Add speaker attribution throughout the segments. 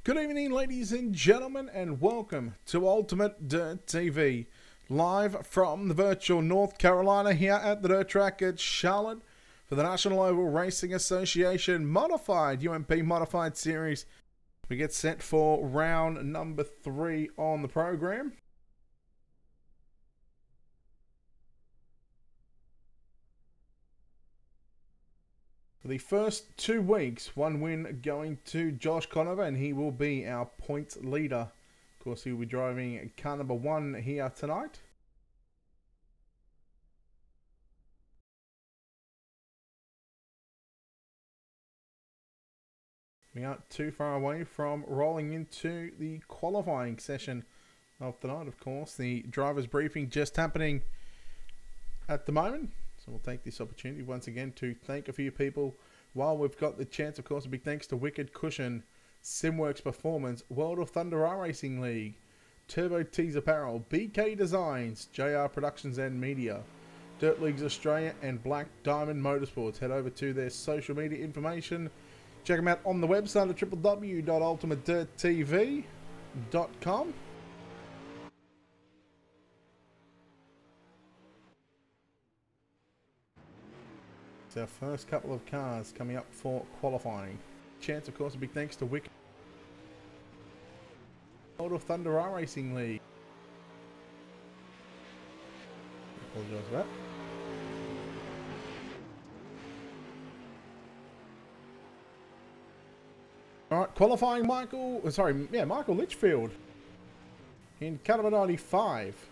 Speaker 1: Good evening, ladies and gentlemen, and welcome to Ultimate Dirt TV, live from the virtual North Carolina here at the dirt track at Charlotte for the National Oval Racing Association Modified UMP Modified Series. We get set for round number 3 on the program. For the first 2 weeks, 1 win going to Josh Conover, and he will be our points leader. Of course, he will be driving car number 1 here tonight. We aren't too far away from rolling into the qualifying session of the night, of course. The driver's briefing just happening at the moment. So we'll take this opportunity once again to thank a few people while we've got the chance. Of course, a big thanks to Wicked Cushion, Simworks Performance, World of Thunder Racing League, Turbo Tees Apparel, BK Designs, JR Productions and Media, Dirt Leagues Australia and Black Diamond Motorsports. Head over to their social media information. Check them out on the website at www.ultimatedirttv.com. It's our first couple of cars coming up for qualifying. Chance, of course, a big thanks to Wicked. World of Thunder Racing League. Apologise for that. Alright, qualifying Michael Litchfield in car 95.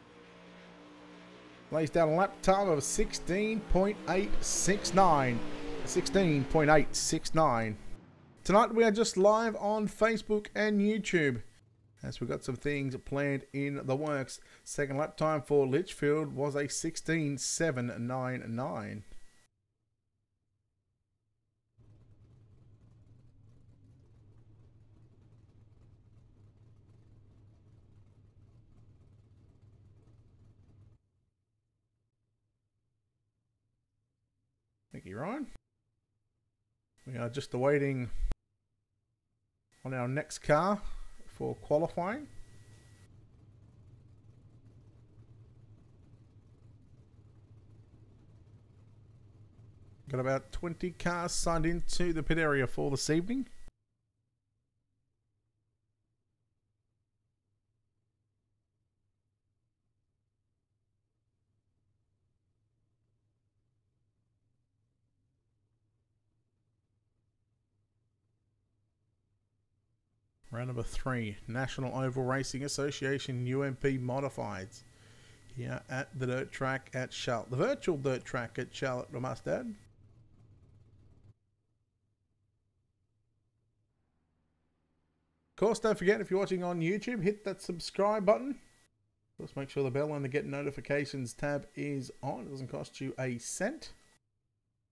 Speaker 1: Lays down a lap time of 16.869. 16.869. Tonight we are just live on Facebook and YouTube, as we've got some things planned in the works. Second lap time for Litchfield was a 16.799. Thank you, Ryan. We are just awaiting on our next car for qualifying. Got about 20 cars signed into the pit area for this evening. Round number 3, National Oval Racing Association UMP Modifieds here at the dirt track at Charlotte. The virtual dirt track at Charlotte, I must add. Of course, don't forget, if you're watching on YouTube, hit that subscribe button. Of course, make sure the bell and the get notifications tab is on. It doesn't cost you a cent.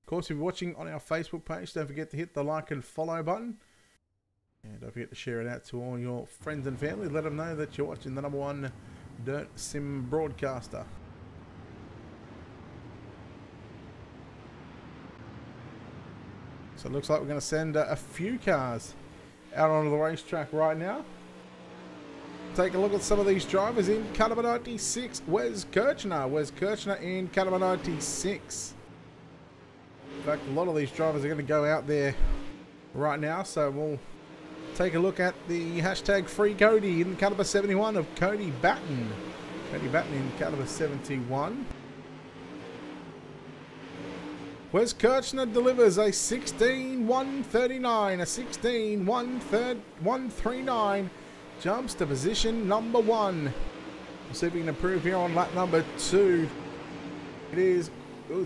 Speaker 1: Of course, if you're watching on our Facebook page, don't forget to hit the like and follow button. And don't forget to share it out to all your friends and family. Let them know that you're watching the #1 Dirt Sim broadcaster. So it looks like we're going to send a few cars out onto the racetrack right now. Take a look at some of these drivers in car number 96. Wes Kirchner. Wes Kirchner in car number 96. In fact, a lot of these drivers are going to go out there right now, so we'll take a look at the hashtag Free Cody in car number 71 of Cody Batten. Cody Batten in car number 71. Wes Kirchner delivers a 16.139, a 16.139, jumps to position number 1. We'll see if we can improve here on lap number 2. It is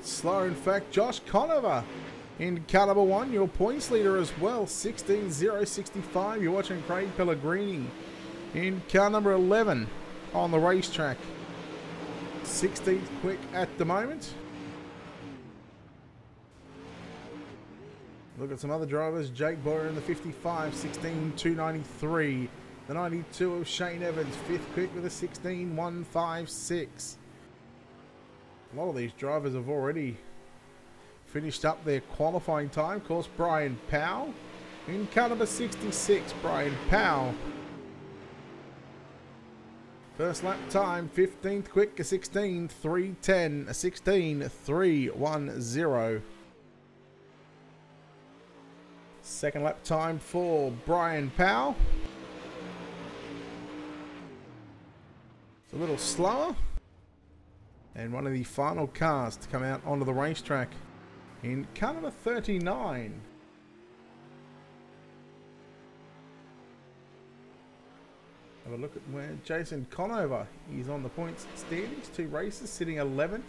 Speaker 1: slow, in fact. Josh Conover in car number 1, your points leader as well, 16.065. You're watching Craig Pellegrini in car number 11 on the racetrack. 16th quick at the moment. Look at some other drivers. Jake Boyer in the 55, 16.293. The 92 of Shane Evans, 5th quick with a 16.156. A lot of these drivers have already finished up their qualifying time. Of course, Brian Powell In car number 66, Brian Powell. First lap time, 15th quick, a 16.310, a 16.310. Second lap time for Brian Powell. It's a little slower. And one of the final cars to come out onto the racetrack in car number 39. Have a look at where Jason Conover is on the points standings. 2 races, sitting 11th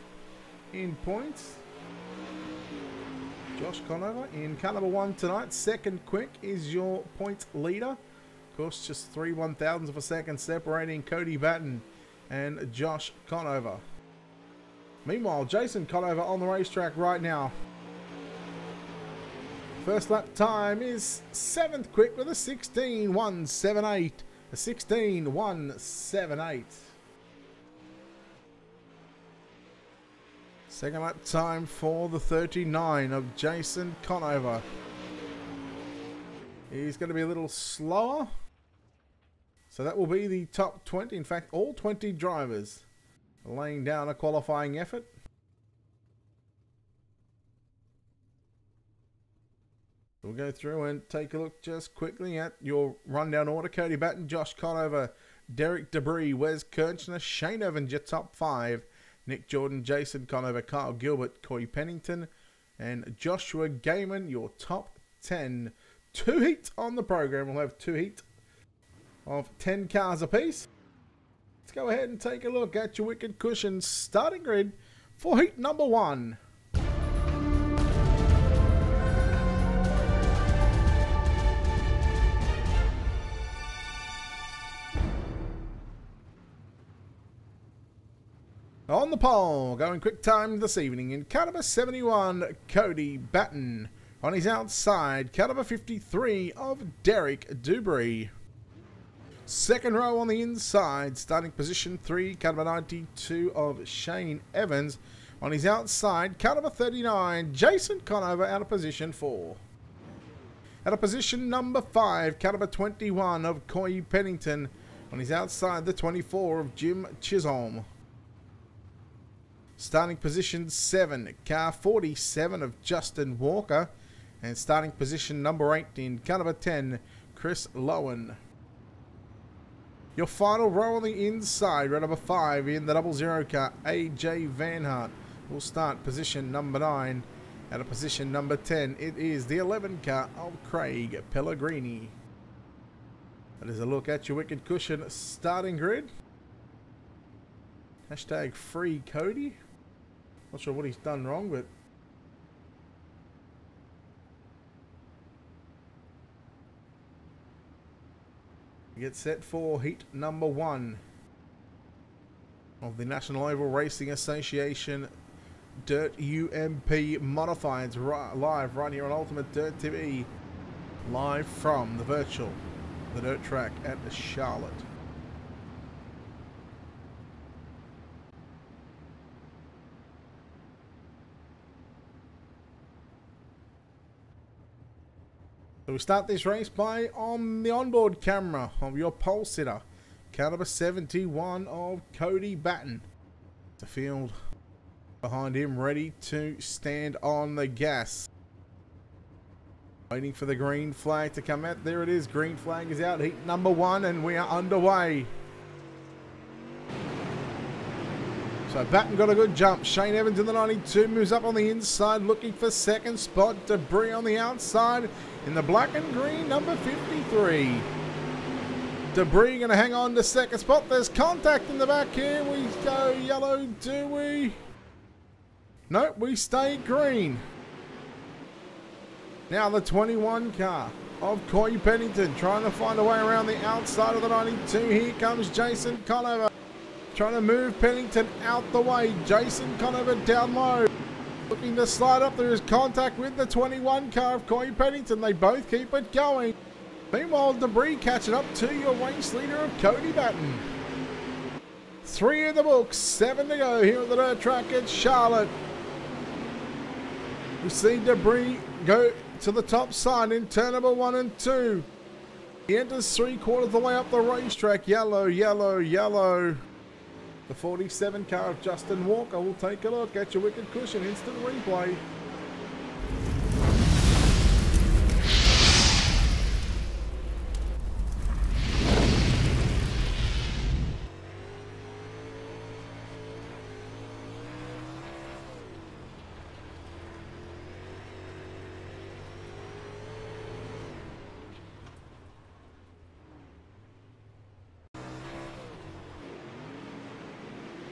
Speaker 1: in points. Josh Conover in car number 1 tonight. Second quick is your points leader. Of course, just 3 1,000ths of a second separating Cody Batten and Josh Conover. Meanwhile, Jason Conover on the racetrack right now. First lap time is 7th quick with a 16.178. A 16.178. Second lap time for the 39 of Jason Conover. He's going to be a little slower. So that will be the top 20. In fact, all 20 drivers laying down a qualifying effort. We'll go through and take a look just quickly at your rundown order. Cody Batten, Josh Conover, Derek Debris, Wes Kirchner, Shane Evans, your top 5. Nick Jordan, Jason Conover, Kyle Gilbert, Corey Pennington, and Joshua Gaiman, your top 10. 2 heats on the program. We'll have 2 heats of 10 cars apiece. Let's go ahead and take a look at your Wicked Cushion starting grid for heat number 1. On the pole, going quick time this evening in car number 71, Cody Batten. On his outside, car number 53 of Derek Dubry. Second row on the inside, starting position 3, car number 92 of Shane Evans. On his outside, car number 39, Jason Conover out of position 4. Out of position number 5, car number 21 of Corey Pennington. On his outside, the 24 of Jim Chisholm. Starting position 7, car 47 of Justin Walker. And starting position number 8 in car number 10, Chris Lowen. Your final row on the inside, row number 5 in the 00 car, AJ Van Hart will start position number 9. Out of position number 10, it is the 11 car of Craig Pellegrini. That is a look at your Wicked Cushion starting grid. Hashtag free Cody. Not sure what he's done wrong, but get set for heat number 1 of the National Oval Racing Association Dirt UMP Modifieds live right here on Ultimate Dirt TV, live from the dirt track at Charlotte. So we start this race by on the onboard camera of your pole sitter, car number 71 of Cody Batten. The field behind him ready to stand on the gas. Waiting for the green flag to come out. There it is. Green flag is out. Heat number 1 and we are underway. So Batten got a good jump. Shane Evans in the 92 moves up on the inside looking for second spot. Debris on the outside in the black and green number 53. Debris going to hang on to second spot. There's contact in the back here. We go yellow, do we? Nope, we stay green. Now the 21 car of Corey Pennington trying to find a way around the outside of the 92. Here comes Jason Conover. Trying to move Pennington out the way. Jason Conover down low. Looking to slide up. There is contact with the 21 car of Corey Pennington. They both keep it going. Meanwhile, Debris catching up to your race leader of Cody Batten. 3 in the books. 7 to go here at the dirt track at Charlotte. We see Debris go to the top side in turn number 1 and 2. He enters 3/4 of the way up the racetrack. Yellow, yellow, yellow. The 47 car of Justin Walker will take a look at your wicked cushion. Instant replay.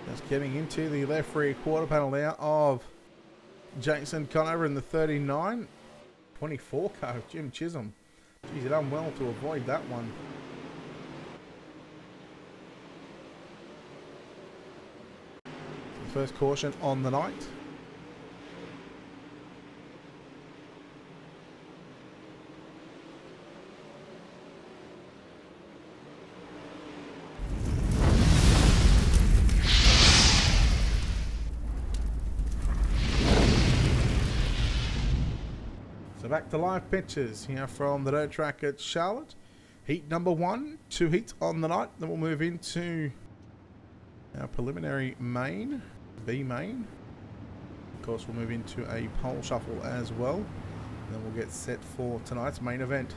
Speaker 1: Just getting into the left rear quarter panel now of Jason Conover in the 39. 24 car of Jim Chisholm. Geez, he done well to avoid that one. First caution on the night. So back to live pictures here from the dirt track at Charlotte. Heat number 1, 2 heats on the night. Then we'll move into our preliminary main, B main. Of course, we'll move into a pole shuffle as well. And then we'll get set for tonight's main event.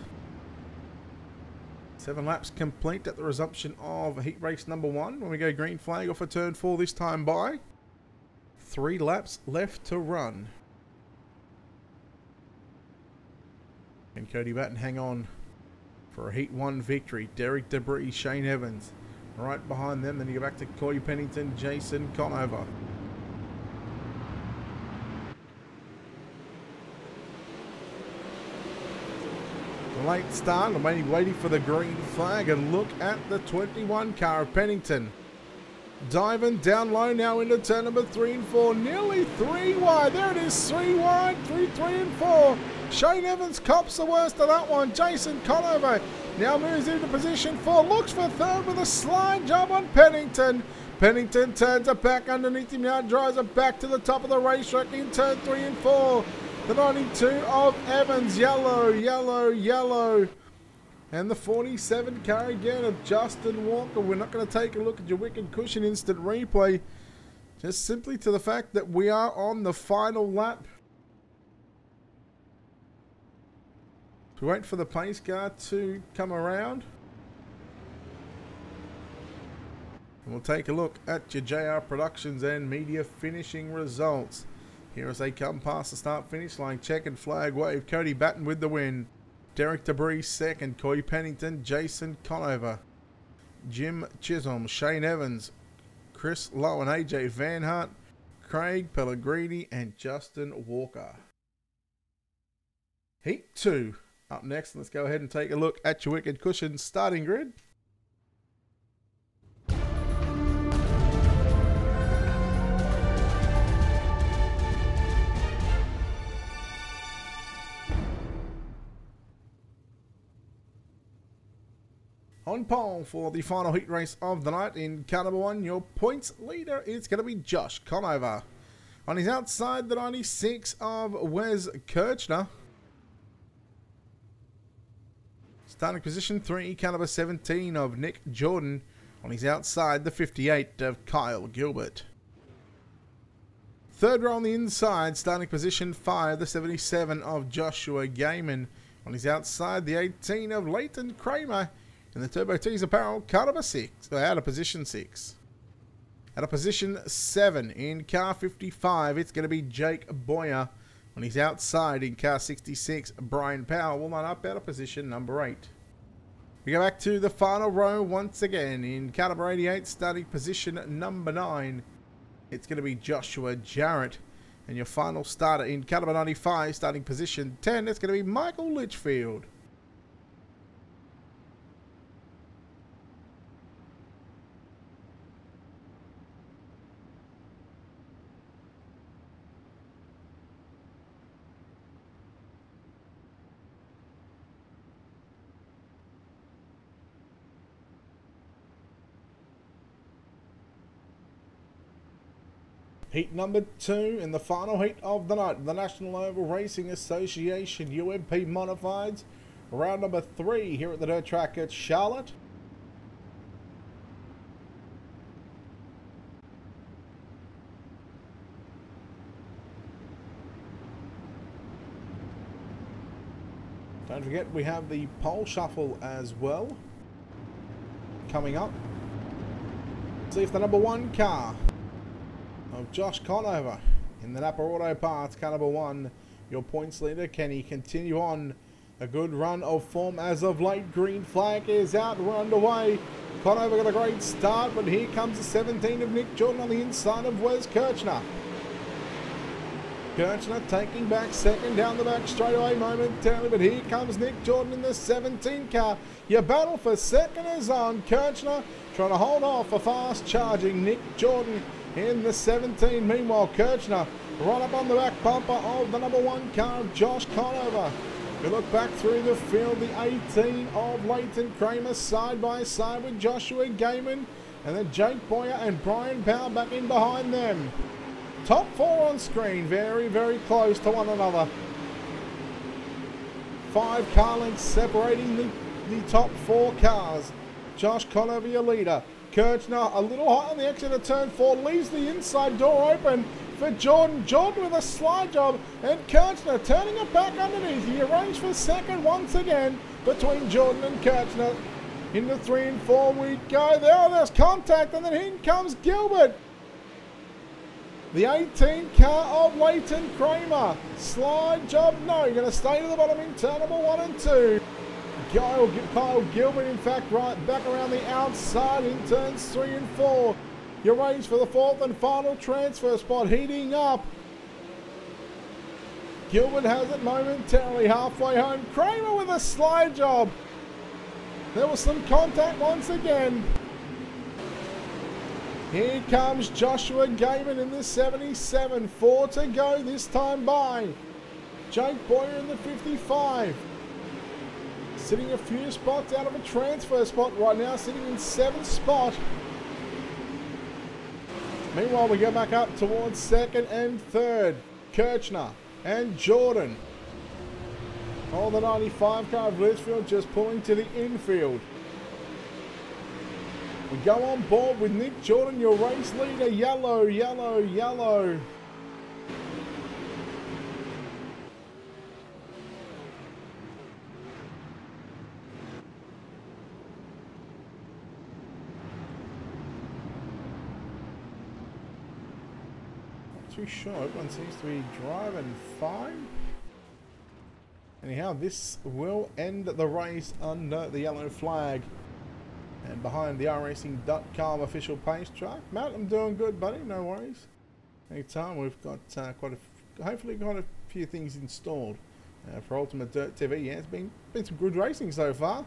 Speaker 1: 7 laps complete at the resumption of heat race number 1. When we go green flag off a turn 4 this time by. 3 laps left to run. And Cody Batten hang on for a Heat 1 victory. Derek Debris, Shane Evans. Right behind them. Then you go back to Corey Pennington, Jason Conover. The late start. I'm waiting for the green flag. And look at the 21 car of Pennington. Diving down low now into turn number 3 and 4. Nearly 3 wide. There it is. 3 wide. 3 and 4. Shane Evans cops the worst of that one. Jason Conover now moves into position 4. Looks for third with a slide job on Pennington. Pennington turns it back underneath him now. Drives it back to the top of the racetrack in turn 3 and 4. The 92 of Evans. Yellow, yellow, yellow. And the 47 car again of Justin Walker. We're not going to take a look at your wicked cushion instant replay. Just simply to the fact that we are on the final lap. So wait for the pace car to come around. And we'll take a look at your JR Productions and Media finishing results. Here as they come past the start finish line. Checkered flag wave. Cody Batten with the win. Derek Debris second. Corey Pennington, Jason Conover, Jim Chisholm, Shane Evans, Chris Lowe and AJ Van Hart, Craig Pellegrini and Justin Walker. Heat 2 up next. Let's go ahead and take a look at your wicked cushion starting grid. On pole for the final heat race of the night in car number 1, your points leader is going to be Josh Conover. On his outside, the 96 of Wes Kirchner. Starting position 3, car number 17 of Nick Jordan. On his outside, the 58 of Kyle Gilbert. Third row on the inside, starting position 5, the 77 of Joshua Gaiman. On his outside, the 18 of Leighton Kramer. In the Turbo Tees apparel, car number 6, out of position 6. Out of position 7 in car 55, it's going to be Jake Boyer. On his outside in car 66, Brian Powell will line up out of position number 8. We go back to the final row once again in car number 88, starting position number 9. It's going to be Joshua Jarrett. And your final starter in car number 95, starting position 10, it's going to be Michael Litchfield. Heat number 2 in the final heat of the night, the National Oval Racing Association UMP Modifieds. Round number 3 here at the dirt track at Charlotte. Don't forget we have the pole shuffle as well coming up. See if the number 1 car of Josh Conover in the Napa Auto Parts car number 1, your points leader, can he continue on a good run of form as of late? Green flag is out, we're underway. Conover got a great start, but here comes the 17 of Nick Jordan on the inside of Wes Kirchner. Kirchner taking back second down the back straightaway momentarily, but here comes Nick Jordan in the 17 car. Your battle for second is on. Kirchner trying to hold off a fast charging Nick Jordan in the 17. Meanwhile, Kirchner right up on the back bumper of the number 1 car of Josh Conover. We look back through the field, the 18 of Leighton Kramer side by side with Joshua Gaiman, and then Jake Boyer and Brian Powell back in behind them. Top 4 on screen, very, very close to one another. 5 car lengths separating the top 4 cars. Josh Conover, your leader. Kirchner a little high on the exit of turn 4, leaves the inside door open for Jordan. Jordan with a slide job, and Kirchner turning it back underneath. He arranged for second once again between Jordan and Kirchner. Into 3 and 4 we go. There's contact, and then in comes Gilbert. The 18 car of Leighton Kramer. Slide job, no. You're going to stay to the bottom in turn number 1 and 2. Kyle Gilbert, in fact, right back around the outside in turns 3 and 4. Your race for the 4th and final transfer spot heating up. Gilbert has it momentarily halfway home. Kramer with a slide job. There was some contact once again. Here comes Joshua Gaiman in the 77. 4 to go this time by. Jake Boyer in the 55. Sitting a few spots out of a transfer spot right now, sitting in 7th spot. Meanwhile, we go back up towards 2nd and 3rd. Kirchner and Jordan. Oh, the 95 car of Litchfield just pulling to the infield. We go on board with Nick Jordan, your race leader. Yellow, yellow, yellow. Too sure, everyone seems to be driving fine. Anyhow, this will end the race under the yellow flag. And behind the iRacing.com official pace track. Matt, I'm doing good, buddy, no worries. Anytime, we've got hopefully got a few things installed for Ultimate Dirt TV. Yeah, it's been some good racing so far.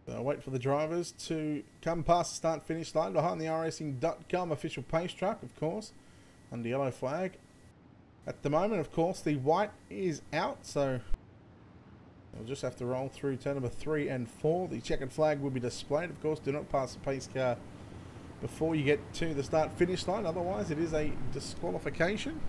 Speaker 1: So wait for the drivers to come past the start-finish line behind the iRacing.com official pace track, of course, under yellow flag. At the moment, of course, the white is out, so we'll just have to roll through turn number 3 and 4. The checkered flag will be displayed. Of course, do not pass the pace car before you get to the start-finish line, otherwise it is a disqualification.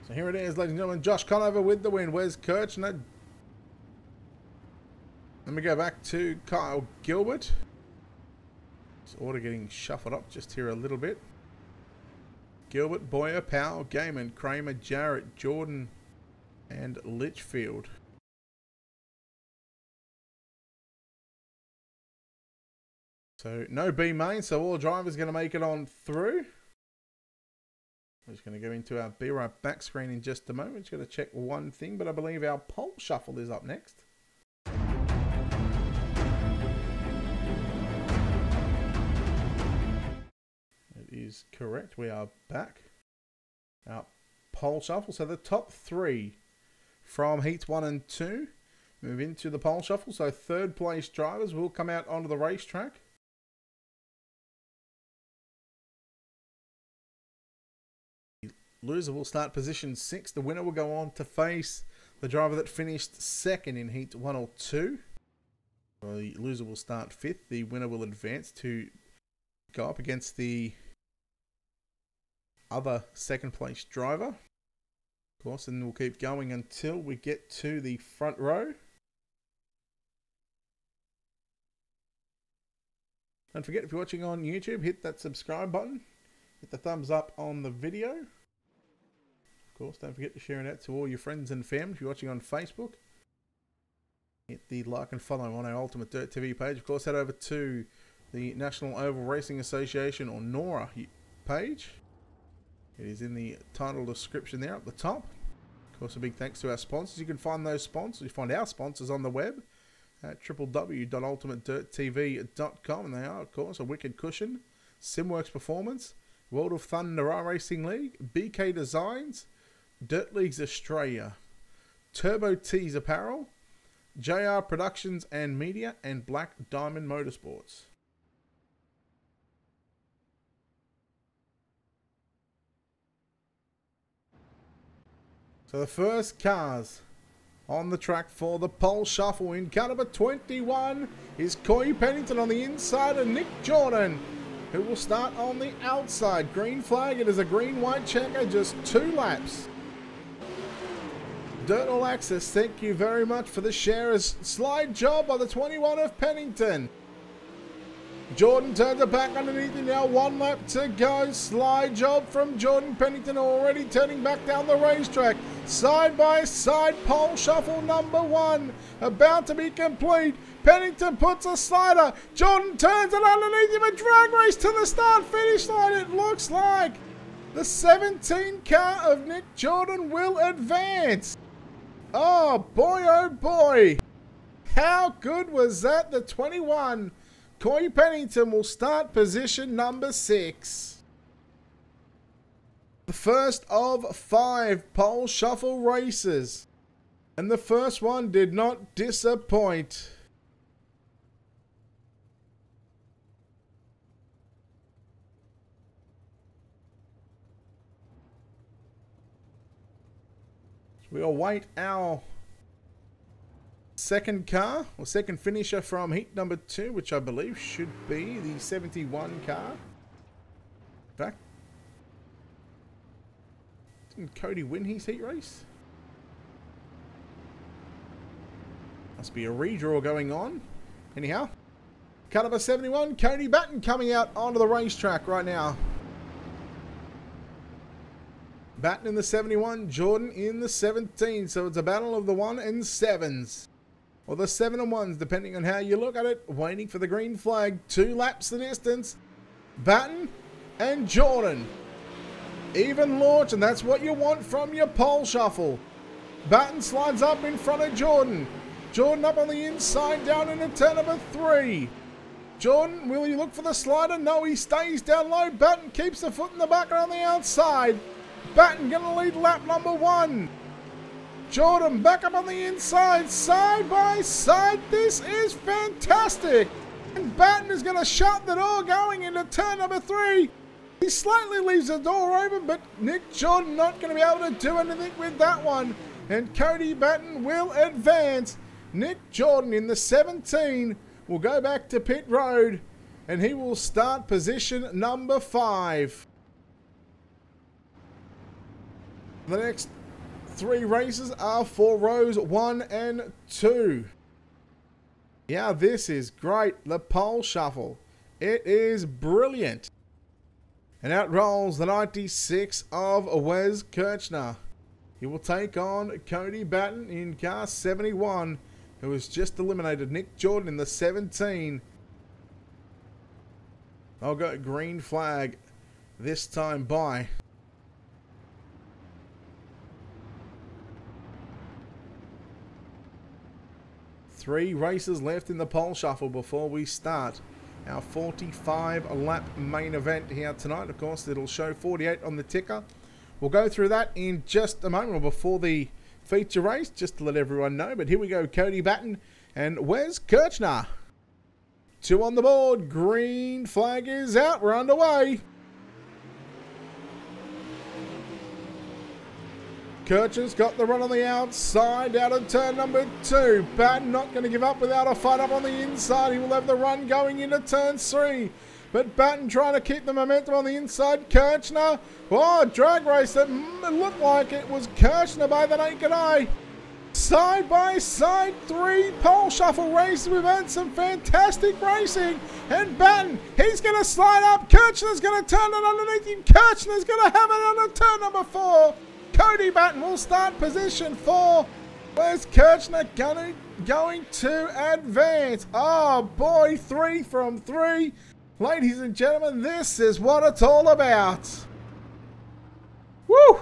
Speaker 1: So here it is, ladies and gentlemen. Josh Conover with the win. Wes Kirchner. Let me go back to Kyle Gilbert. This order getting shuffled up just here a little bit. Gilbert, Boyer, Powell, Gaiman, Kramer, Jarrett, Jordan, and Litchfield. So no B main, so all drivers going to make it on through. We're just going to go into our Be Right Back screen in just a moment. Just going to check one thing, but I believe our pole shuffle is up next. It is correct. We are back. Our pole shuffle. So the top 3 from heats 1 and 2 move into the pole shuffle. So 3rd place drivers will come out onto the racetrack. loser will start position 6. The winner will go on to face the driver that finished second in heat 1 or 2. Well, the loser will start 5th. The winner will advance to go up against the other second place driver. Of course, and we'll keep going until we get to the front row. Don't forget, if you're watching on YouTube, hit that subscribe button. Hit the thumbs up on the video. Of course, don't forget to share it out to all your friends and family. If you're watching on Facebook, hit the like and follow on our Ultimate Dirt TV page. Of course, head over to the National Oval Racing Association, or NORA, page. It is in the title description there at the top. Of course, a big thanks to our sponsors. You can find those sponsors. You find our sponsors on the web at www.ultimatedirttv.com, and they are, of course, A Wicked Cushion, Simworks Performance, World of Thunder Racing League, BK Designs, Dirt Leagues Australia, Turbo Tees Apparel, JR Productions and Media, and Black Diamond Motorsports. So the first cars on the track for the pole shuffle in car number 21 is Coy Pennington on the inside and Nick Jordan, who will start on the outside. Green flag, it is a green-white checker, just 2 laps. Dirt All Access, thank you very much for the share. Slide job by the 21 of Pennington. Jordan turns it back underneath him now, 1 lap to go. Slide job from Jordan Pennington, already turning back down the racetrack. Side by side pole shuffle number 1, about to be complete. Pennington puts a slider. Jordan turns it underneath him, a drag race to the start finish line. It looks like the 17 car of Nick Jordan will advance. Oh boy, how good was that? The 21 Coy Pennington will start position number 6. The first of 5 pole shuffle races, and the first one did not disappoint. We await our second car, or second finisher from heat number 2, which I believe should be the 71 car. In fact, didn't Cody win his heat race? Must be a redraw going on. Anyhow, car number 71, Cody Batten coming out onto the racetrack right now. Batten in the 71, Jordan in the 17, so it's a battle of the 1 and 7s. Or the 7 and 1s, depending on how you look at it. Waiting for the green flag. 2 laps the distance. Batten and Jordan. Even launch, and that's what you want from your pole shuffle. Batten slides up in front of Jordan. Jordan up on the inside, down into turn number 3. Jordan, will he look for the slider? No, he stays down low. Batten keeps the foot in the back on the outside. Batten going to lead lap number 1. Jordan back up on the inside, side by side. This is fantastic. And Batten is going to shut the door going into turn number 3. He slightly leaves the door open, but Nick Jordan not going to be able to do anything with that one. And Cody Batten will advance. Nick Jordan in the 17 will go back to pit road, and he will start position number 5. The next 3 races are for rows 1 and 2. Yeah, this is great. The pole shuffle. It is brilliant. And out rolls the 96 of Wes Kirchner. He will take on Cody Batten in car 71, who has just eliminated Nick Jordan in the 17. I'll go green flag this time by. Three races left in the pole shuffle before we start our 45 lap main event here tonight. Of course, it'll show 48 on the ticker. We'll go through that in just a moment, or before the feature race, just to let everyone know. But here we go, Cody Batten and Wes Kirchner. 2 on the board. Green flag is out. We're underway. Kirchner's got the run on the outside out of turn number 2. Batten not going to give up without a fight up on the inside. He will have the run going into turn 3. But Batten trying to keep the momentum on the inside. Kirchner. Oh, drag race that looked like it was Kirchner by the naked eye. Side by side, 3 pole shuffle races. We've had some fantastic racing. And Batten, he's going to slide up. Kirchner's going to turn it underneath him. Kirchner's going to have it on turn number 4. Cody Batten will start position 4. Where's Kirchner going to advance? Oh boy, 3 from 3. Ladies and gentlemen, this is what it's all about. Woo!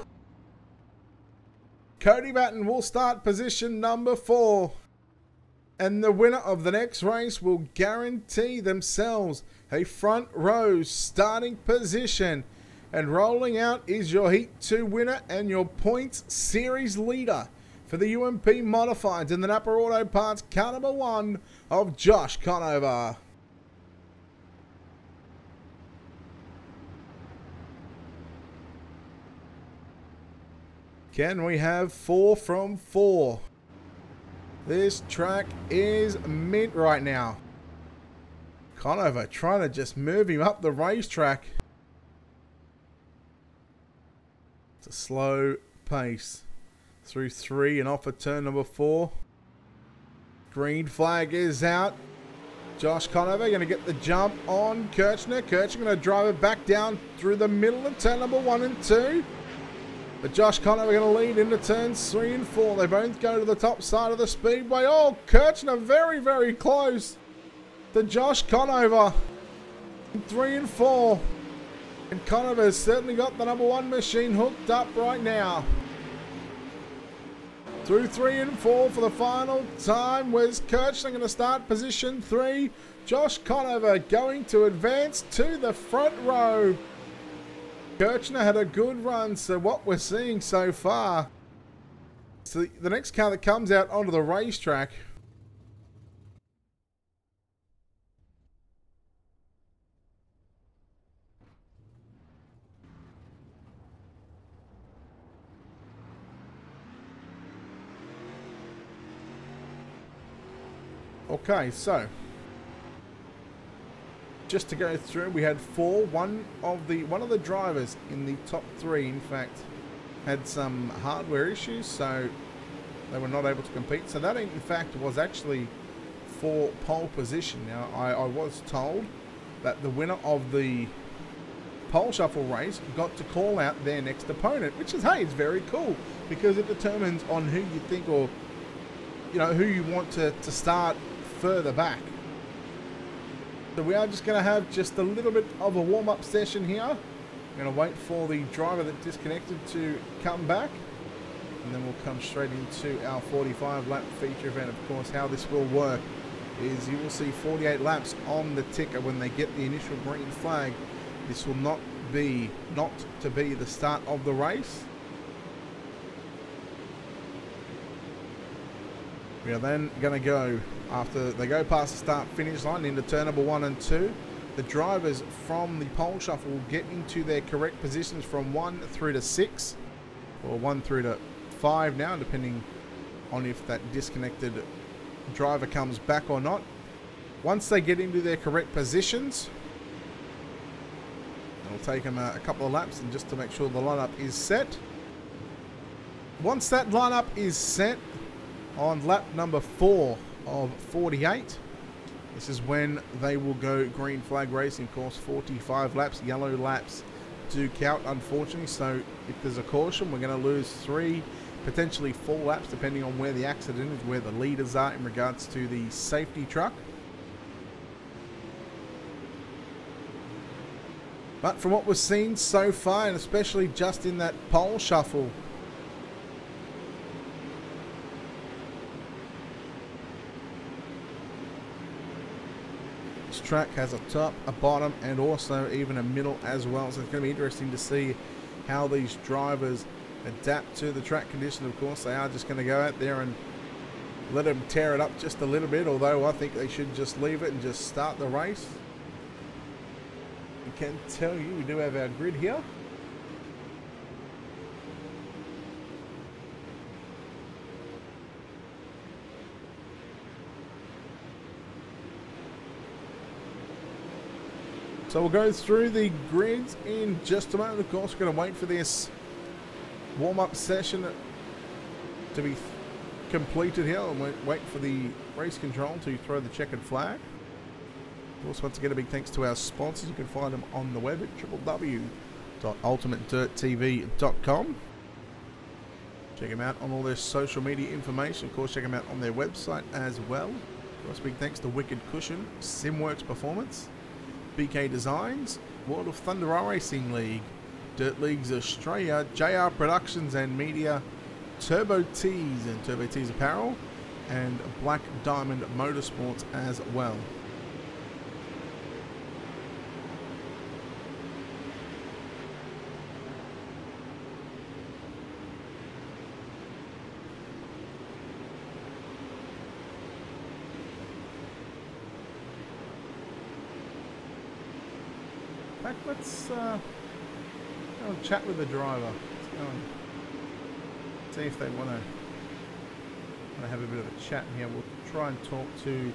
Speaker 1: Cody Batten will start position number 4. And the winner of the next race will guarantee themselves a front row starting position. And rolling out is your Heat 2 winner and your points series leader for the UMP Modifieds in the Napa Auto Parts car number 1 of Josh Conover. Can we have 4 from 4? This track is mint right now. Conover trying to just move him up the racetrack. It's a slow pace. Through 3 and off at turn number 4. Green flag is out. Josh Conover going to get the jump on Kirchner. Kirchner going to drive it back down through the middle of turn number 1 and 2. But Josh Conover going to lead into turns 3 and 4. They both go to the top side of the speedway. Oh, Kirchner very, very close to Josh Conover. 3 and 4. And Conover has certainly got the number 1 machine hooked up right now. Through 3 and 4 for the final time. Where's Kirchner going to start position 3? Josh Conover going to advance to the front row. Kirchner had a good run, so what we're seeing so far. So the next car that comes out onto the racetrack. Okay, so just to go through, we had 4. One of the drivers in the top 3, in fact, had some hardware issues, so they were not able to compete. So that, in fact, was actually for pole position. Now, I was told that the winner of the pole shuffle race got to call out their next opponent, which is, hey, it's very cool because it determines on who you think, or you know, who you want to start further back. So we are just going to have just a little bit of a warm-up session here. I'm going to wait for the driver that disconnected to come back, and then we'll come straight into our 45 lap feature event. Of course, how this will work is you will see 48 laps on the ticker when they get the initial green flag. This will not to be the start of the race. We are then going to go, after they go past the start finish line into turn number 1 and 2, the drivers from the pole shuffle will get into their correct positions from 1 through to 6, or 1 through to 5 now, depending on if that disconnected driver comes back or not. Once they get into their correct positions, it'll take them a couple of laps and just to make sure the lineup is set. Once that lineup is set, on lap number 4 of 48, this is when they will go green flag racing. Of course, 45 laps, yellow laps do count, unfortunately. So if there's a caution, we're going to lose 3, potentially 4 laps, depending on where the accident is, where the leaders are in regards to the safety truck. But from what we've seen so far, and especially just in that pole shuffle, this track has a top, a bottom, and also even a middle as well. So it's going to be interesting to see how these drivers adapt to the track conditions. Of course, they are just going to go out there and let them tear it up just a little bit, although I think they should just leave it and just start the race. I can tell you we do have our grid here. So we'll go through the grids in just a moment. Of course, we're going to wait for this warm-up session to be completed here and wait for the race control to throw the checkered flag. Of course, once again, a big thanks to our sponsors. You can find them on the web at www.ultimatedirttv.com. Check them out on all their social media information. Of course, check them out on their website as well. Of course, big thanks to Wicked Cushion, Simworks Performance, BK Designs, World of Thunder Racing League, Dirt Leagues Australia, JR Productions and Media, Turbo Tees and Turbo Tees Apparel, and Black Diamond Motorsports as well. In fact, let's go and chat with the driver. Let's go and see if they want to have a bit of a chat here. We'll try and talk to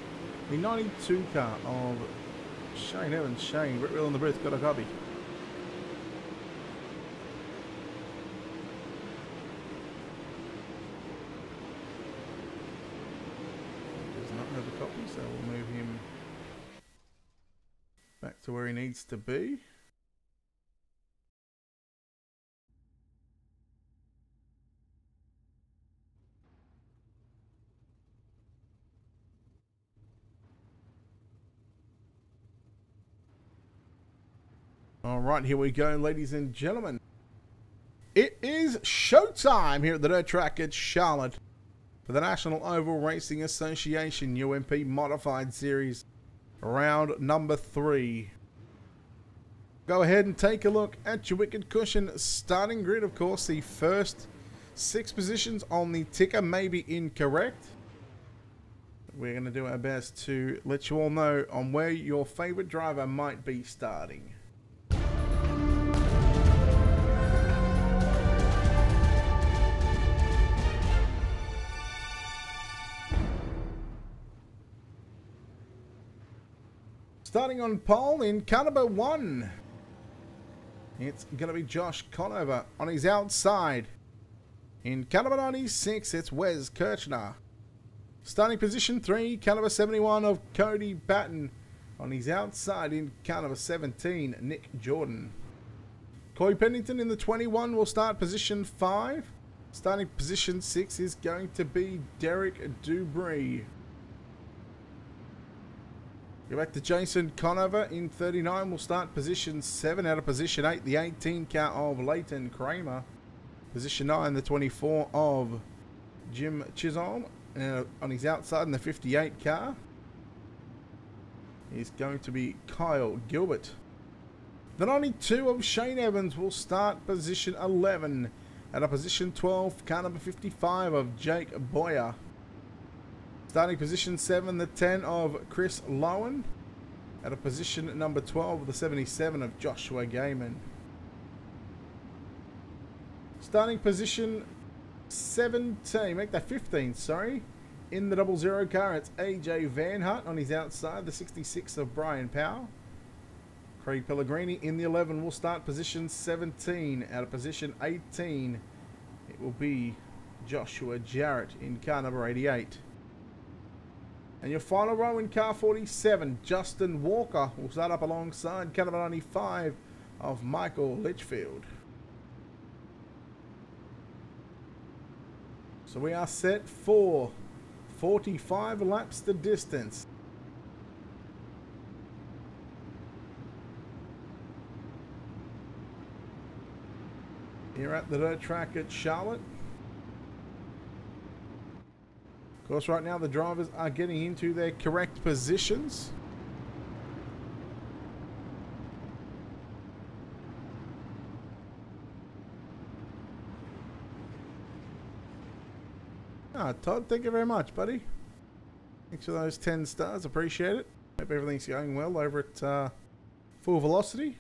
Speaker 1: the 92 car of Shane Evans. Shane, Britwheel on the booth, got a copy. Does not have a copy, so we'll move him back to where he needs to be. Alright, here we go, ladies and gentlemen. It is showtime here at the dirt track at Charlotte for the National Oval Racing Association UMP Modified Series, round number 3. Go ahead and take a look at your Wicked Cushion starting grid. Of course, the first 6 positions on the ticker may be incorrect. We're going to do our best to let you all know on where your favorite driver might be starting. Starting on pole in car number 1, it's going to be Josh Conover. On his outside, in car number 96, it's Wes Kirchner. Starting position 3, car number 71 of Cody Batten. On his outside, in car number 17, Nick Jordan. Corey Pennington in the 21 will start position 5. Starting position 6 is going to be Derek Dubry. Go back to Jason Conover in 39. Will start position 7 out of position 8. The 18 car of Leighton Kramer. Position 9, the 24 of Jim Chisholm. On his outside in the 58 car is going to be Kyle Gilbert. The 92 of Shane Evans will start position 11. Out of position 12, car number 55 of Jake Boyer. Starting position 7, the 10 of Chris Lowen. At a position number 12, the 77 of Joshua Gaiman. Starting position 17, make that 15, sorry. In the 00 car, it's AJ Van Hart. On his outside, the 66 of Brian Powell. Craig Pellegrini in the 11 will start position 17. Out of position 18, it will be Joshua Jarrett in car number 88. And your final row in car 47, Justin Walker will start up alongside car number 95 of Michael Litchfield. So we are set for 45 laps to distance. Here at the dirt track at Charlotte. Of course, right now the drivers are getting into their correct positions. Todd, thank you very much, buddy. Thanks for those 10 stars. Appreciate it. Hope everything's going well over at full velocity.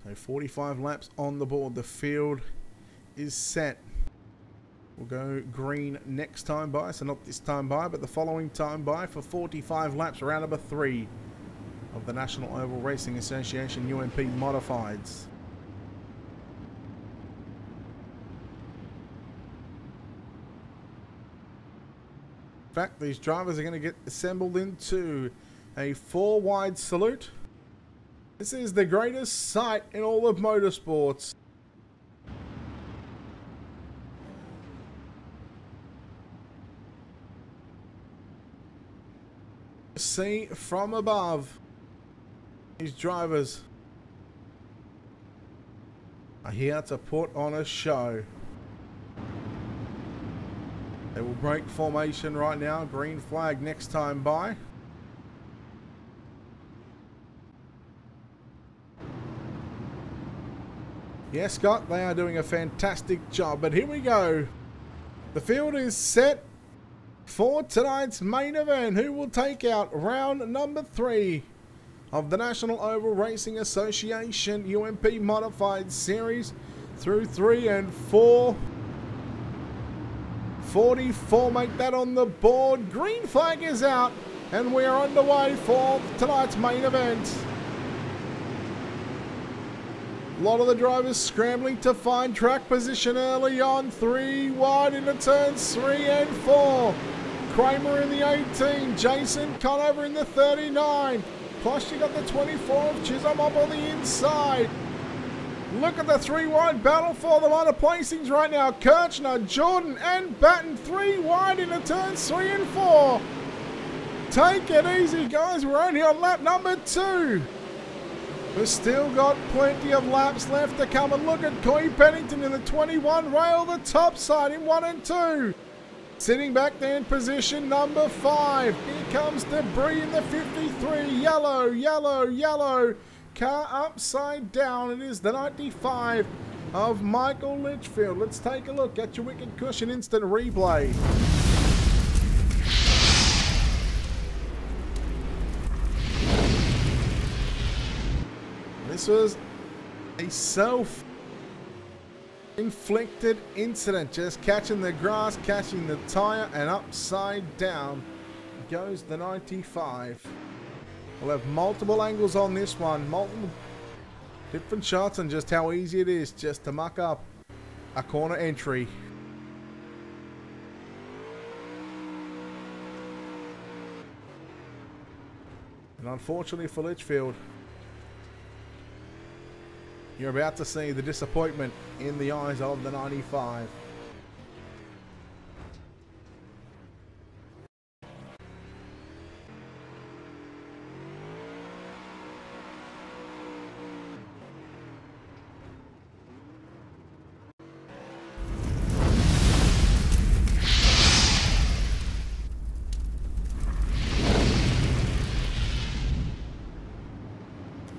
Speaker 1: So 45 laps on the board. The field is set. We'll go green next time by, so not this time by, but the following time by for 45 laps, round number 3 of the National Oval Racing Association UMP Modifieds. In fact, these drivers are going to get assembled into a 4-wide salute. This is the greatest sight in all of motorsports. See from above, these drivers are here to put on a show. They will break formation right now. Green flag next time by. Yes, Scott, they are doing a fantastic job. But here we go. The field is set for tonight's main event. Who will take out round number 3 of the National Oval Racing Association UMP Modified Series through 3 and 4. 44 make that on the board. Green flag is out and we are underway for tonight's main event. A lot of the drivers scrambling to find track position early on. 3 wide into turns 3 and 4. Kramer in the 18, Jason Conover in the 39. Plus you got the 24 of Chisholm up on the inside. Look at the 3 wide battle for the line of placings right now. Kirchner, Jordan and Batten 3 wide into turns 3 and 4. Take it easy guys, we're only on lap number 2. We've still got plenty of laps left to come, and look at Coy Pennington in the 21 rail the top side in 1 and 2. Sitting back there in position number 5. Here comes Debris in the 53. Yellow, yellow, yellow. Car upside down. It is the 95 of Michael Litchfield. Let's take a look at your Wicked Cushion instant replay. This was a self-inflicted incident. Just catching the grass, catching the tyre, and upside down goes the 95. We'll have multiple angles on this one. Multiple different shots and just how easy it is just to muck up a corner entry. And unfortunately for Litchfield, you're about to see the disappointment in the eyes of the 95.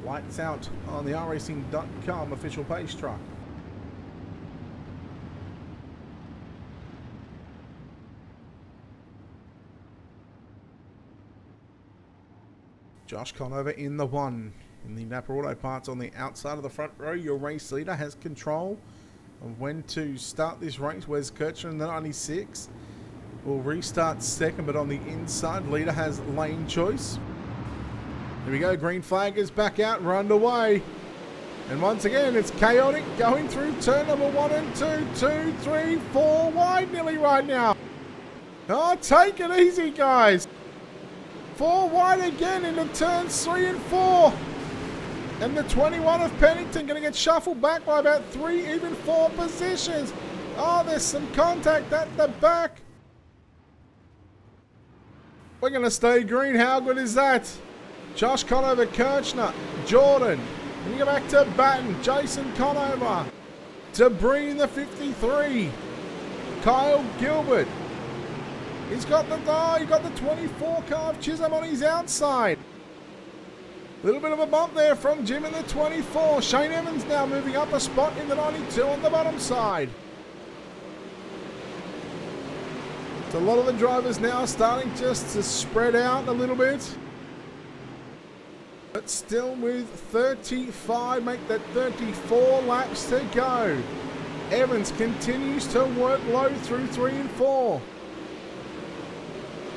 Speaker 1: Lights out on the racing.com official pace truck. Josh Conover in the 1. In the Napa Auto Parts on the outside of the front row, your race leader has control of when to start this race. Wes Kirchner in the 96 will restart second, but on the inside, leader has lane choice. Here we go, green flag is back out, we're underway. And once again, it's chaotic going through turn number 1 and 2, 2, 3, 4 wide nearly right now. Oh, take it easy, guys. 4 wide again into turns 3 and 4. And the 21 of Pennington going to get shuffled back by about 3, even 4 positions. Oh, there's some contact at the back. We're going to stay green. How good is that? Josh Conover, Kirchner, Jordan. And you go back to Batten, Jason Conover. Debris in the 53. Kyle Gilbert. He's got the, he got the 24 car of Chisholm on his outside. A little bit of a bump there from Jim in the 24. Shane Evans now moving up a spot in the 92 on the bottom side. So a lot of the drivers now starting just to spread out a little bit. But still with 35, make that 34 laps to go. Evans continues to work low through 3 and 4.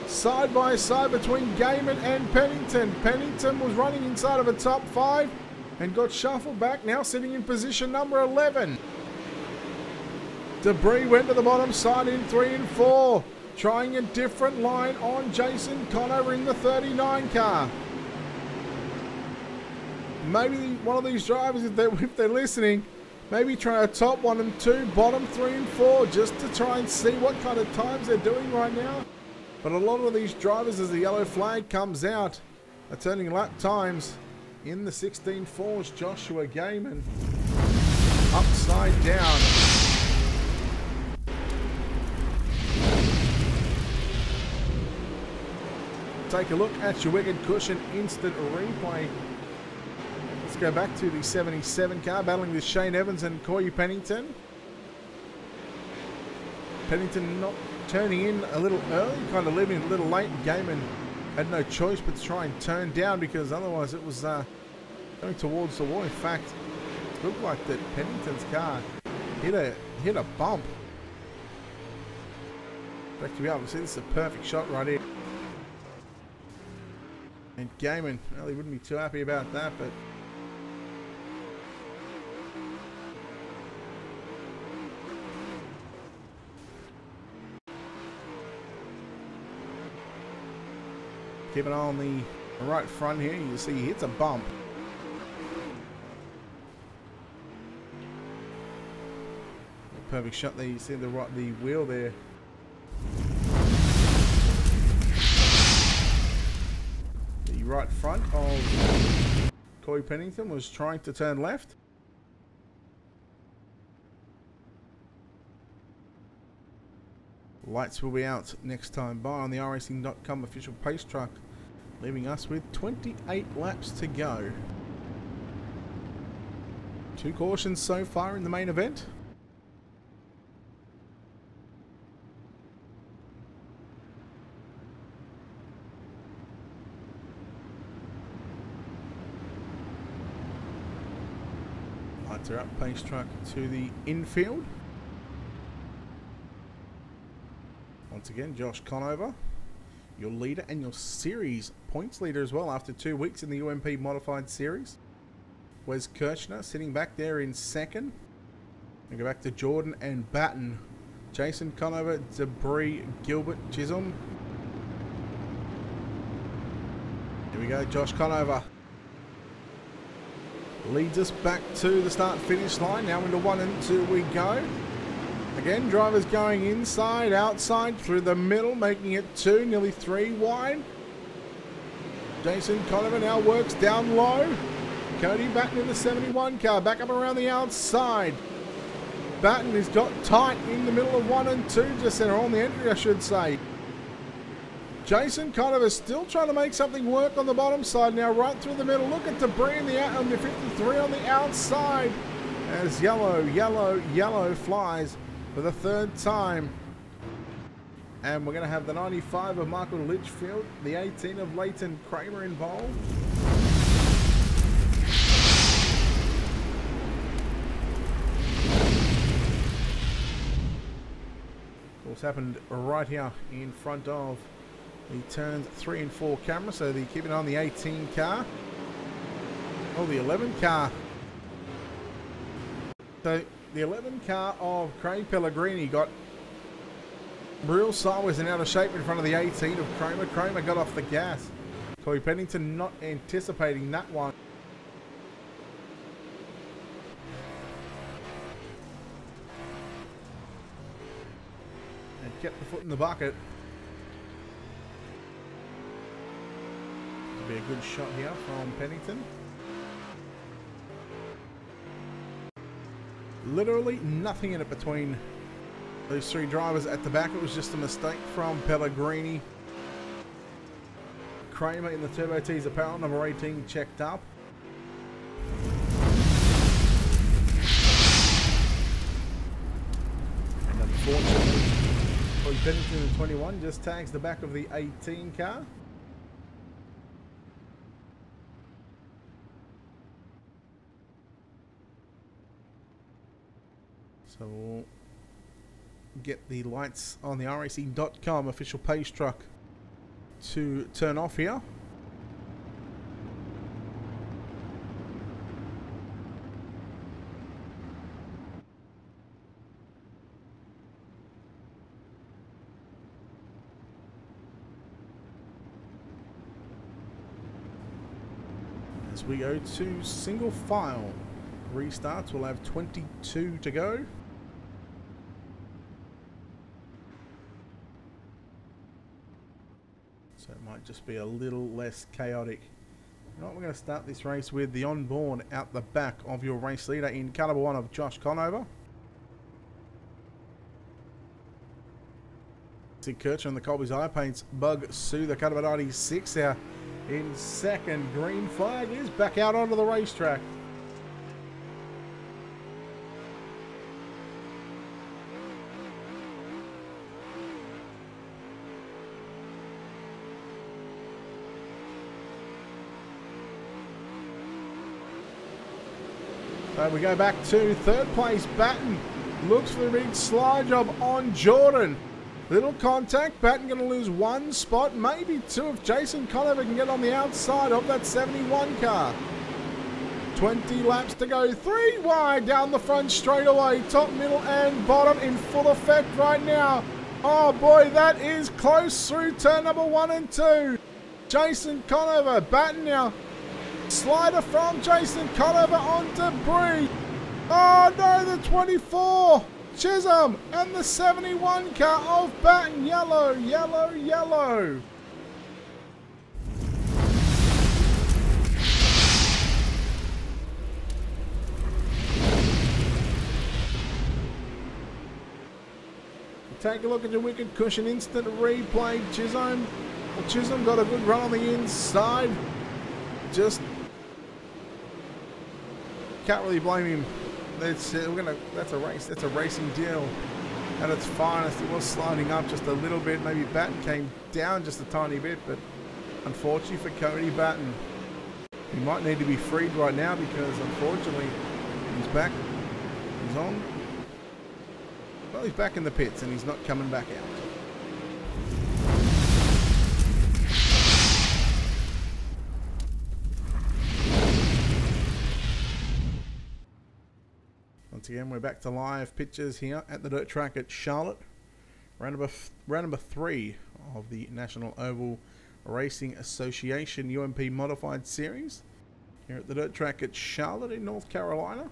Speaker 1: Side by side between Gaiman and Pennington. Pennington was running inside of a top 5 and got shuffled back, now sitting in position number 11. Debris went to the bottom side in 3 and 4. Trying a different line on Jason Conover in the 39 car. Maybe one of these drivers, if they're listening, maybe try a top 1 and 2, bottom 3 and 4, just to try and see what kind of times they're doing right now. But a lot of these drivers, as the yellow flag comes out, are turning lap times in the 16.4s. Joshua Gaiman upside down. Take a look at your Wicked Cushion instant replay. Let's go back to the 77 car, battling with Shane Evans and Corey Pennington. Pennington not turning in a little early, kind of leaving a little late. Gaiman had no choice but to try and turn down, because otherwise it was going towards the wall. In fact, it looked like that Pennington's car hit a bump. In fact, to be able to see, this is a perfect shot right here. And Gaiman, well, he wouldn't be too happy about that, but keep an eye on the right front here. You see he hits a bump. Perfect shot there. You see the wheel there. The right front of Corey Pennington was trying to turn left. Lights will be out next time by on the iRacing.com official pace truck, leaving us with 28 laps to go. 2 cautions so far in the main event. Lights are up, pace truck to the infield. Once again, Josh Conover, your leader and your series points leader as well after 2 weeks in the UMP modified series. Wes Kirchner sitting back there in second. We go back to Jordan and Batten. Jason Conover, Debris, Gilbert, Chisholm. Here we go, Josh Conover leads us back to the start-finish line. Now into 1 and 2 we go. Again, drivers going inside, outside, through the middle, making it 2, nearly 3 wide. Jason Conover now works down low. Cody Batten in the 71 car, back up around the outside. Batten has got tight in the middle of 1 and 2, just center on the entry, I should say. Jason Conover still trying to make something work on the bottom side now, right through the middle. Look at Debris on the 53 on the outside, as yellow flies for the 3rd time. And we're going to have the 95 of Michael Litchfield, the 18 of Leighton Kramer involved. Of course, happened right here in front of the turns 3 and 4 camera, so they're keeping on the 18 car. Oh, the 11 car. So the 11 car of Craig Pellegrini got real sideways and out of shape in front of the 18 of Kramer. Kramer got off the gas. Corey Pennington not anticipating that one. And kept the foot in the bucket. Be a good shot here from Pennington. Literally nothing in it between those 3 drivers at the back. It was just a mistake from Pellegrini. Kramer in the Turbo Tees apparel, number 18, checked up. And unfortunately, Corey Pennington in 21 just tags the back of the 18 car. So we'll get the lights on the racing.com official pace truck to turn off here. As we go to single file restarts, we'll have 22 to go. So it might just be a little less chaotic. You know what, we're going to start this race with the onboard out the back of your race leader in car number 1 of Josh Conover. See Kircher and the Colby's Eye Paints. Bug Sue, the car number 96 there in second. Green flag is back out onto the racetrack. So we go back to third place. Batten looks for the big slide job on Jordan. Little contact. Batten going to lose one spot, maybe two, if Jason Conover can get on the outside of that 71 car. 20 laps to go. 3 wide down the front straightaway. Top, middle and bottom in full effect right now. Oh boy, that is close through turn number 1 and 2. Jason Conover. Batten now. Slider from Jason Conover on Debris. Oh no, the 24. Chisholm and the 71 car of Batten. Yellow, yellow, yellow. Take a look at your wicked cushion instant replay. Chisholm got a good run on the inside. Just can't really blame him. That's a race. That's a racing deal at its finest. It was sliding up just a little bit. Maybe Batten came down just a tiny bit, but unfortunately for Cody Batten, he might need to be freed right now because unfortunately he's back. He's on. Well, he's back in the pits and he's not coming back out. Once again, we're back to live pictures here at the dirt track at Charlotte. Round number 3 of the National Oval Racing Association UMP Modified Series. Here at the dirt track at Charlotte in North Carolina.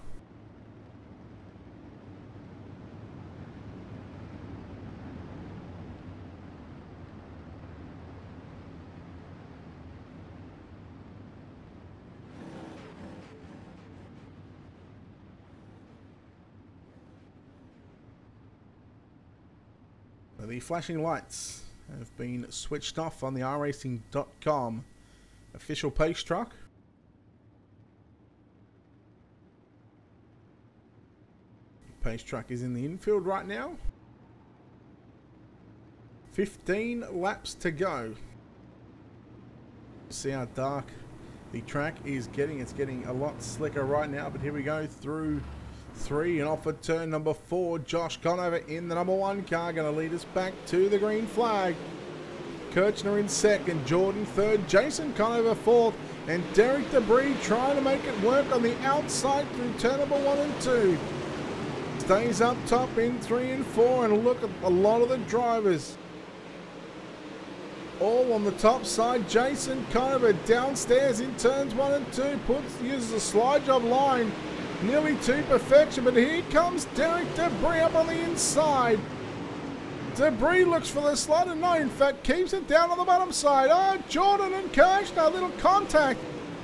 Speaker 1: The flashing lights have been switched off on the racing.com official pace truck. The pace truck is in the infield right now. 15 laps to go. See how dark the track is getting. It's getting a lot slicker right now, but here we go through 3 and off at turn number 4. Josh Conover in the number 1 car, going to lead us back to the green flag. Kirchner in second, Jordan third, Jason Conover fourth, and Derek Debris trying to make it work on the outside through turn number 1 and 2. Stays up top in 3 and 4, and look at a lot of the drivers. All on the top side. Jason Conover downstairs in turns 1 and 2, uses a slide job line. Nearly to perfection, but here comes Derek Debris up on the inside. Debris looks for the slider. No, in fact, keeps it down on the bottom side. Oh, Jordan and Kirchner, a little contact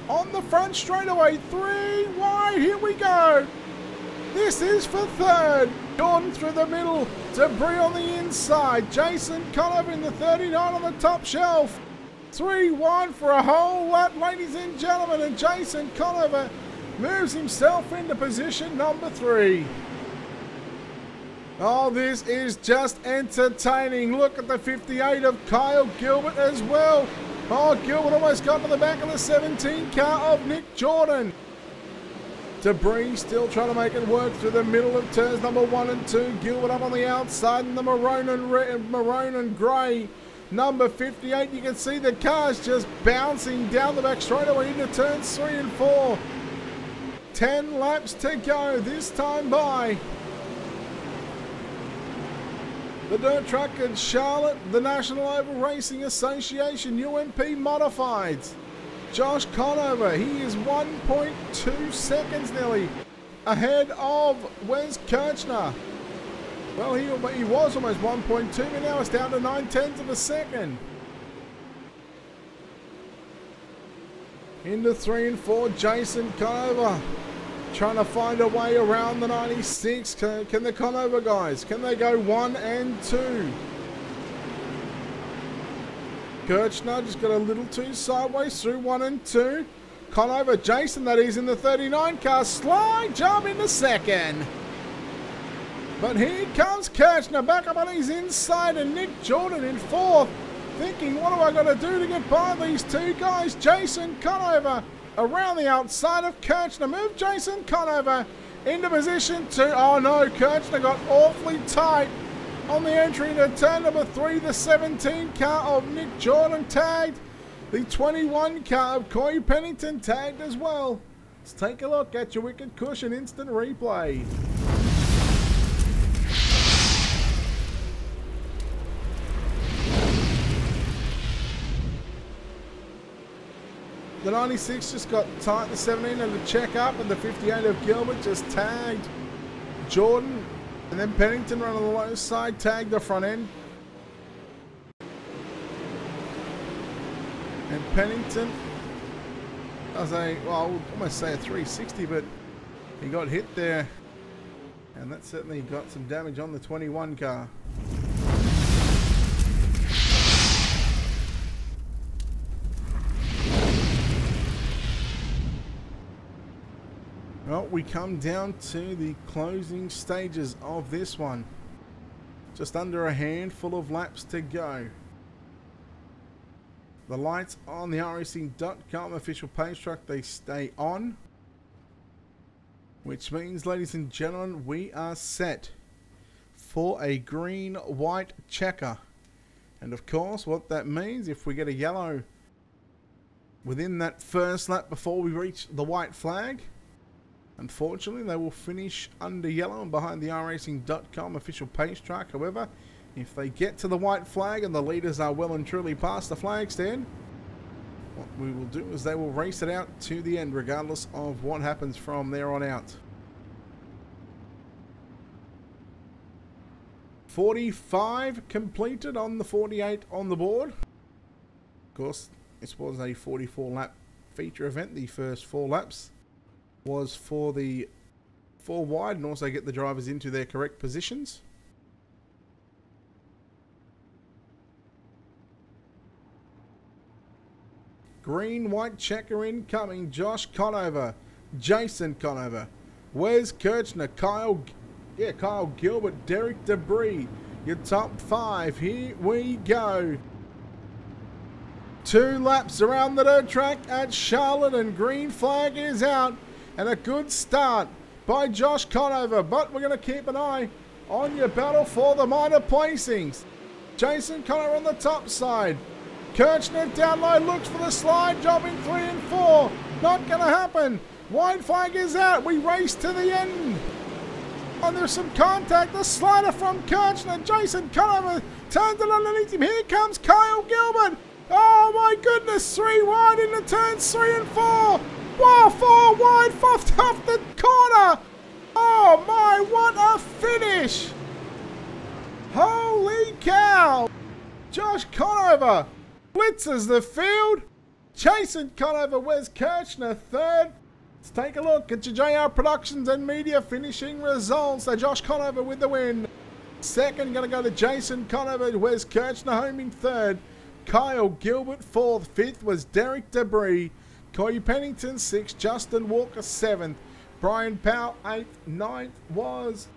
Speaker 1: on the front straightaway. 3 wide, here we go. This is for third. Jordan through the middle. Debris on the inside. Jason Conover in the 39 on the top shelf. 3 wide for a whole lap, ladies and gentlemen, and Jason Conover moves himself into position number 3. Oh, this is just entertaining. Look at the 58 of Kyle Gilbert as well. Oh, Gilbert almost got to the back of the 17 car of Nick Jordan. Debris still trying to make it work through the middle of turns number 1 and 2. Gilbert up on the outside in the maroon and grey. Number 58, you can see the cars just bouncing down the back straightaway into turns 3 and 4. 10 laps to go this time by. The dirt track at Charlotte, the National Oval Racing Association UMP Modifieds. Josh Conover, he is 1.2 seconds nearly ahead of Wes Kirchner. Well, he was almost 1.2, but now it's down to 9/10 of a second. Into 3 and 4, Jason Conover trying to find a way around the 96. Can the Conover guys, can they go 1 and 2? Kirchner just got a little too sideways through 1 and 2. Conover, Jason, that is in the 39 car. Slide jump into second. But here comes Kirchner back up on his inside, and Nick Jordan in 4th. Thinking, what do I got to do to get by these two guys? Jason Conover around the outside of Kirchner. Move Jason Conover into position 2. Oh no, Kirchner got awfully tight on the entry into turn number 3. The 17 car of Nick Jordan tagged. The 21 car of Corey Pennington tagged as well. Let's take a look at your wicked cushion instant replay. The 96 just got tight, the 17 and the check up, and the 58 of Gilbert just tagged Jordan. And then Pennington run on the low side, tagged the front end. And Pennington does I would almost say a 360, but he got hit there. And that certainly got some damage on the 21 car. Well, we come down to the closing stages of this one. Just under a handful of laps to go. The lights on the racing.com official page track, they stay on. Which means, ladies and gentlemen, we are set for a green-white checker. And of course, what that means, if we get a yellow within that first lap before we reach the white flag, unfortunately, they will finish under yellow and behind the racing.com official pace track. However, if they get to the white flag and the leaders are well and truly past the flag stand, what we will do is they will race it out to the end, regardless of what happens from there on out. 45 completed on the 48 on the board. Of course, this was a 44 lap feature event. The first 4 laps was for the 4 wide and also get the drivers into their correct positions. Green white checker incoming. Josh Conover, Jason Conover, Wes Kirchner, Kyle Gilbert, Derek Debris. Your top 5. Here we go. 2 laps around the dirt track at Charlotte, and green flag is out. And a good start by Josh Conover, but we're going to keep an eye on your battle for the minor placings. Jason Conover on the top side. Kirchner down low, looks for the slide job in 3 and 4. Not going to happen. White flag is out. We race to the end. And there's some contact. The slider from Kirchner. Jason Conover turns it underneath him. Here comes Kyle Gilbert. Oh my goodness. 3 wide into turns 3 and 4. Wow, 4 wide, 4th off the corner. Oh my, what a finish. Holy cow. Josh Conover blitzes the field. Jason Conover, Wes Kirchner 3rd. Let's take a look at your JR Productions and Media finishing results. So Josh Conover with the win. 2nd, going to go to Jason Conover, Wes Kirchner homing 3rd. Kyle Gilbert 4th. 5th was Derek Debris. Corey Pennington 6th, Justin Walker 7th, Brian Powell 8th, 9th was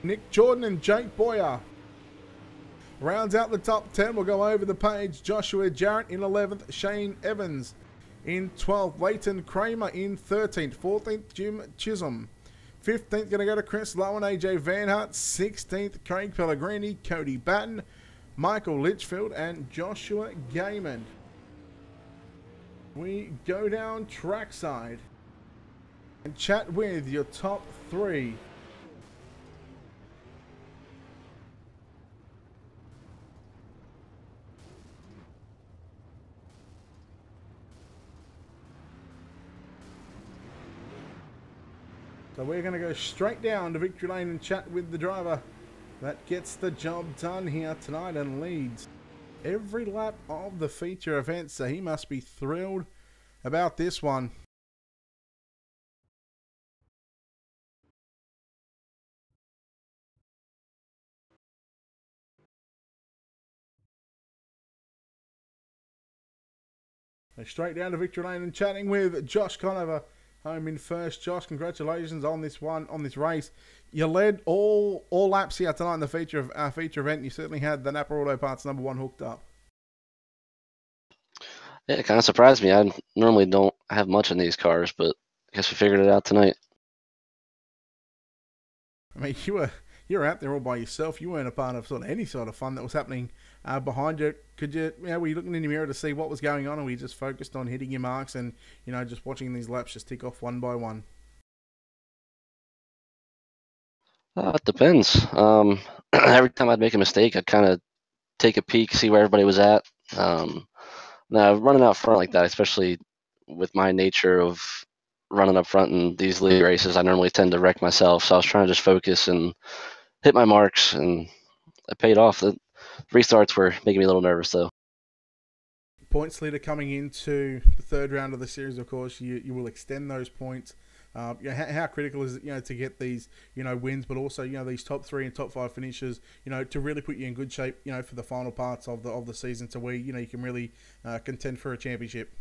Speaker 1: Nick Jordan and Jake Boyer. Rounds out the top 10, we'll go over the page. Joshua Jarrett in 11th, Shane Evans In 12th, Leighton Kramer. In 13th, 14th, Jim Chisholm. 15th, going to go to Chris Lowen, AJ Van Hart. 16th, Craig Pellegrini, Cody Batten, Michael Litchfield, and Joshua Gaiman. We go down trackside and chat with your top three. So we're going to go straight down to victory lane and chat with the driver that gets the job done here tonight and leads every lap of the feature event. So he must be thrilled about this one. So straight down to victory lane and chatting with Josh Conover, home in first. Josh, congratulations on this race. You led all laps here tonight in the feature event. You certainly had the Napa Auto Parts #1 hooked up.
Speaker 2: Yeah, it kind of surprised me. I normally don't have much in these cars, but I guess we figured it out tonight.
Speaker 1: I mean, you were out there all by yourself. You weren't a part of any sort of fun that was happening behind you. Were you looking in the mirror to see what was going on, or were you just focused on hitting your marks and just watching these laps just tick off one by one?
Speaker 2: It depends. Every time I'd make a mistake, I'd kind of take a peek, see where everybody was at. Now, running out front like that, especially with my nature of running up front in these league races, I normally tend to wreck myself. So I was trying to just focus and hit my marks, and it paid off. The restarts were making me a little nervous, though.
Speaker 1: Points leader coming into the third round of the series, of course, you will extend those points. How critical is it, to get these, wins, but also, these top 3 and top 5 finishes, to really put you in good shape, for the final parts of the season, to where you can really contend for a championship.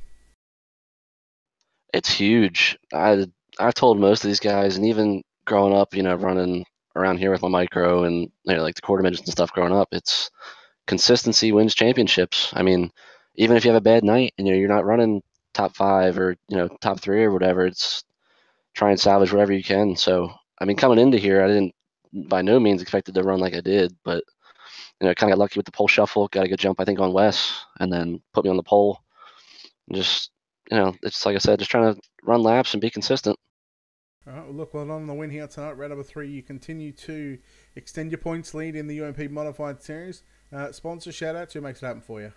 Speaker 2: It's huge. I told most of these guys, and even growing up, running around here with my micro and like the quarter midgets and stuff growing up, it's consistency wins championships. I mean, even if you have a bad night and you're not running top 5 or top 3 or whatever, it's try and salvage whatever you can. So I mean, coming into here, I didn't by no means expected to run like I did, but kind of got lucky with the pole shuffle, got a good jump I think on Wes, and then put me on the pole. And just it's like I said, just trying to run laps and be consistent.
Speaker 1: All right, well, look, well on the win here tonight, round number 3. You continue to extend your points lead in the UMP Modified Series. Sponsor shout-outs, who makes it happen for you?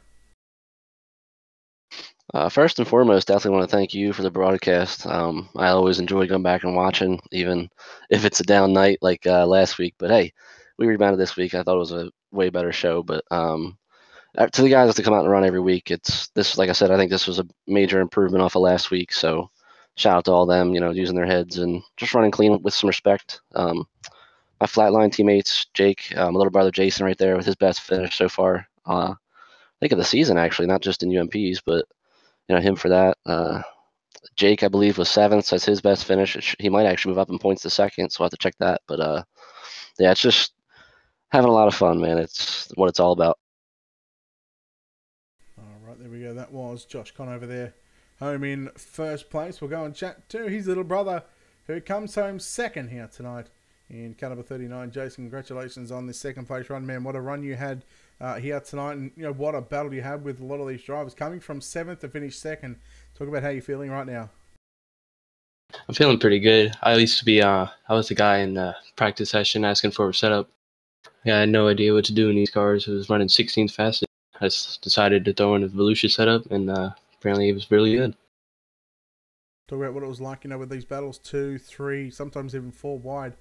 Speaker 2: First and foremost, definitely want to thank you for the broadcast. I always enjoy going back and watching, even if it's a down night like last week. But hey, we rebounded this week. I thought it was a way better show. But to the guys that come out and run every week, like I said, I think this was a major improvement off of last week. So shout out to all them, using their heads and just running clean with some respect. My flatline teammates, Jake, my little brother Jason, right there with his best finish so far. I think of the season actually, not just in UMPs, but him for that. Jake, I believe, was 7th. So that's his best finish. He might actually move up in points to 2nd, so I'll have to check that. But yeah, it's just having a lot of fun, man. It's what it's all about.
Speaker 1: All right, there we go. That was Josh Conover there, home in first place. We'll go and chat to his little brother, who comes home 2nd here tonight in car number 39. Jason, congratulations on this second place run, man. What a run you had here tonight, and what a battle you had with a lot of these drivers, coming from 7th to finish 2nd. Talk about how you're feeling right now.
Speaker 3: I'm feeling pretty good. I used to be I was the guy in the practice session asking for a setup. Yeah, I had no idea what to do in these cars. It was running 16th fastest. I just decided to throw in a Volusia setup, and apparently it was really good.
Speaker 1: Talk about what it was like, with these battles, 2, 3, sometimes even 4 wide.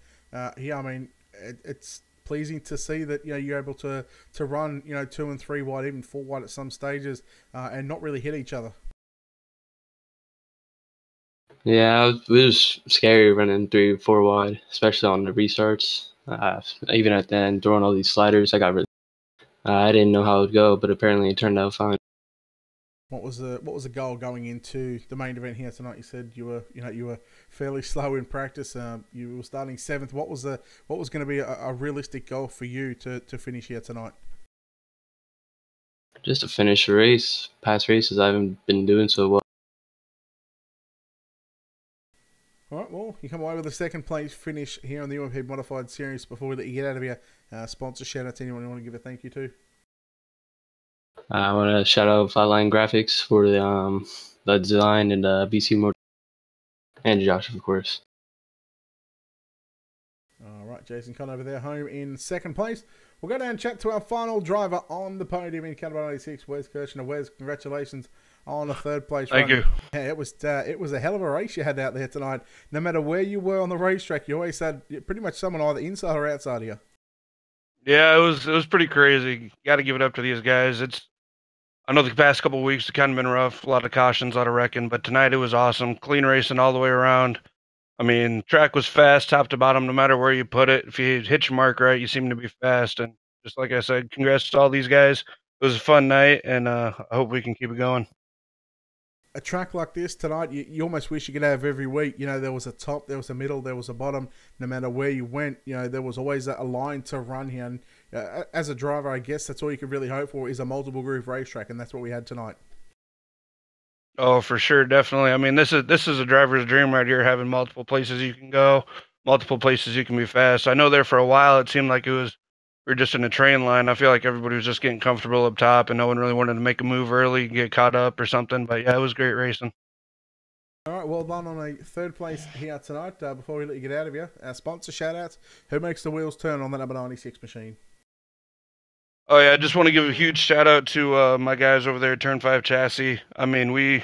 Speaker 1: Here, I mean, it's pleasing to see that you're able to run 2 and 3 wide, even 4 wide at some stages, and not really hit each other.
Speaker 3: Yeah, it was scary running 3 or 4 wide, especially on the restarts. Even at the end, throwing all these sliders, I got really. I didn't know how it would go, but apparently it turned out fine.
Speaker 1: What was the goal going into the main event here tonight? You said you were fairly slow in practice. You were starting 7th. What was going to be a realistic goal for you to finish here tonight?
Speaker 3: Just to finish the race. Past races, I haven't been doing so well.
Speaker 1: All right, well, you come away with a second place finish here on the UMP Modified Series. Before we let you get out of here, sponsor shout out to anyone you want to give a thank you to.
Speaker 3: I want to shout out Flatline Graphics for the design and BC Motor, and Josh, of course.
Speaker 1: All right, Jason Conn over there, home in second place. We'll go down and chat to our final driver on the podium in Caliber 96, Wes Kirchner. Wes, congratulations on a third place run.
Speaker 4: Thank you.
Speaker 1: Yeah, it was a hell of a race you had out there tonight. No matter where you were on the racetrack, you always had pretty much someone either inside or outside of you.
Speaker 4: Yeah, it was pretty crazy. Got to give it up to these guys. I know the past couple of weeks have kind of been rough, a lot of cautions, a lot of wrecking, but tonight it was awesome. Clean racing all the way around. I mean, track was fast, top to bottom, no matter where you put it. If you hit your mark right, you seem to be fast. And just like I said, congrats to all these guys. It was a fun night, and I hope we can keep it going.
Speaker 1: A track like this tonight, you almost wish you could have every week. You know, there was a top, there was a middle, there was a bottom. No matter where you went, you know, there was always a line to run here. And as a driver, I guess that's all you could really hope for is a multiple groove racetrack, and that's what we had tonight.
Speaker 4: Oh, for sure, definitely. I mean, this is a driver's dream right here, having multiple places you can go, multiple places you can be fast. I know there for a while it seemed like we were just in a train line. I feel like everybody was just getting comfortable up top, and no one really wanted to make a move early and get caught up or something. But yeah, it was great racing.
Speaker 1: All right, well done on a third place here tonight. Before we let you get out of here, our sponsor shout-outs. Who makes the wheels turn on that number 96 machine?
Speaker 4: Oh yeah, I just want to give a huge shout out to my guys over there at Turn 5 Chassis. I mean, we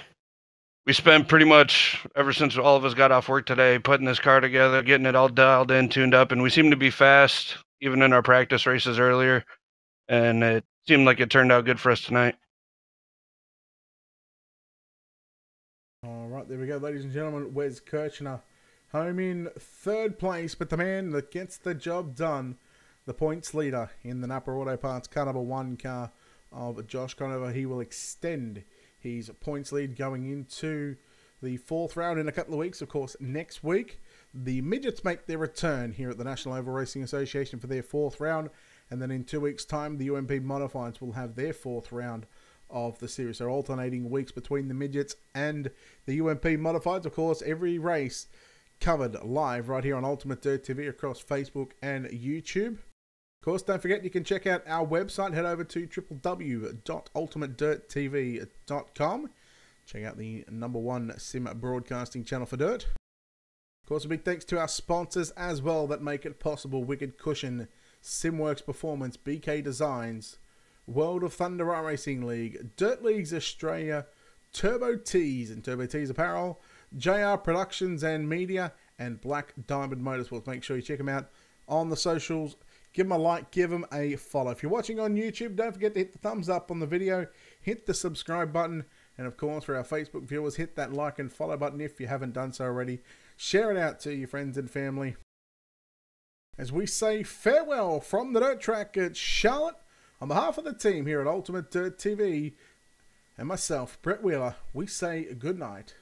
Speaker 4: spent pretty much ever since all of us got off work today putting this car together, getting it all dialed in, tuned up, and we seem to be fast even in our practice races earlier, and it seemed like it turned out good for us tonight.
Speaker 1: All right, there we go, ladies and gentlemen. Wes Kirchner home in third place, but the man that gets the job done, the points leader in the Napa Auto Parts car number 1 car of Josh Conover. He will extend his points lead going into the 4th round in a couple of weeks. Of course, next week, the midgets make their return here at the National Oval Racing Association for their 4th round. And then in 2 weeks' time, the UMP Modifieds will have their 4th round of the series. So alternating weeks between the midgets and the UMP Modifieds. Of course, every race covered live right here on Ultimate Dirt TV across Facebook and YouTube. Of course, don't forget you can check out our website. Head over to www.ultimatedirttv.com. Check out the #1 sim broadcasting channel for dirt. Of course, a big thanks to our sponsors as well that make it possible. Wicked Cushion, Simworks Performance, BK Designs, World of Thunder Racing League, Dirt Leagues Australia, Turbo Tees and Turbo Tees Apparel, JR Productions and Media, and Black Diamond Motorsports. Make sure you check them out on the socials. Give them a like, give them a follow. If you're watching on YouTube, don't forget to hit the thumbs up on the video, hit the subscribe button, and of course for our Facebook viewers, hit that like and follow button if you haven't done so already. Share it out to your friends and family. As we say farewell from the dirt track at Charlotte, on behalf of the team here at Ultimate Dirt TV and myself, Brett Wheeler, we say good night.